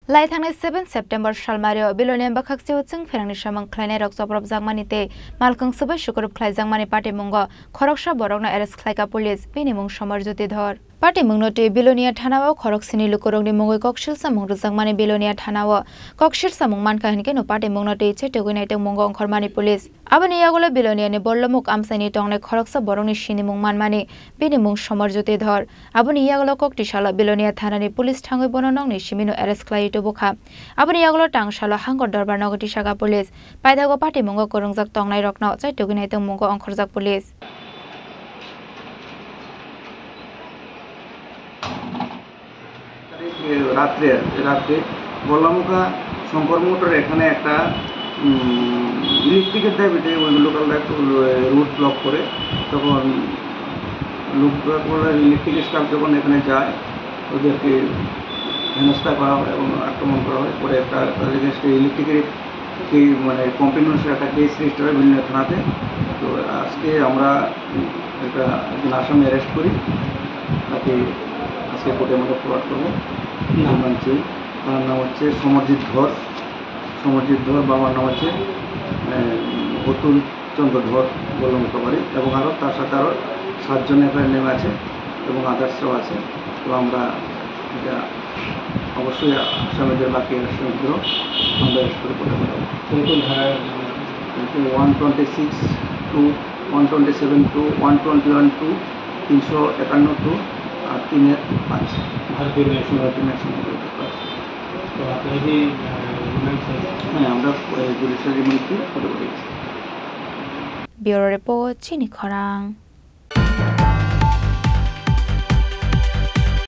Laithangna 7 September Shalmario Bilonian Bakhaksi Utsing Ferangni Shamang Kleine Rok Sobrop Zangmanite Malkang Suba Shukurup Klai Zangmani Party Mungo Khoroksha Borogna Eres Klaika Police Binimung Shomar Jyoti Dhor Party Mungnote Bilonia Thanao Khoroksini Lukurongni Mungoi Kokshil Samung Zangmani Bilonia Thanao Kokshil Samung Man Kahinke no Party Mungnote Cheteguinate Mungo Khormani Police Abani Yagola Bilonia ne Bolomuk Amsani Tongne Khoroksa Borongni Shinimung Manmani Binimung Shomar Jyoti Dhor Abani Yagola Koktishala Bilonia Thanani Police Thangoi Bononong ni Shimino Eres Klai Boka aboni yagolo tangsalo hangor darbar nogoti saga police paidago party mungo korongjak tongnai rokno chaitogunai tong mungo ongkhorjak police রাত্রে বললামকা Shankar motor এখানে একটা ইলেকট্রিকের দাবিতে ওই local root block করে তখন electric staff যখন এখানে যায় ওদেরকে হেনস্থা করা হয় এবং আক্রমণ করা হয় পরে একটা তাদের ইলেকট্রিকের মানে কমপ্লেনের একটা কেস রেজিস্টার হয় বিভিন্ন থানাতে তো আজকে আমরা একটা একজন আসামি অ্যারেস্ট করি তাকে আজকে কোর্টের মধ্যে ফরওয়ার্ড করবো মানছি তার নাম হচ্ছে সমরজিৎ ধর বাবার নাম হচ্ছে অতুল চন্দ্র ধর বললাম বাড়ি এবং আরও তার সাথে আরও 7 জন এফআইআর নেমে আছে এবং আদার্সরাও আছে তো আমরা এটা অবশ্যই আসামিদের বাকি আসামিদেরও আমরা অ্যারেস্ট করে করতে পারবো কোন ধারায় 126 টু 127 টু 121 টু 351 টু আর 3-5 ভারতীয় ন্যাশনাল তো আপনারা কি হ্যাঁ আমরা পুলিশের রিমান্ডকে ফটো করেছি Bureau Report Chini Khorang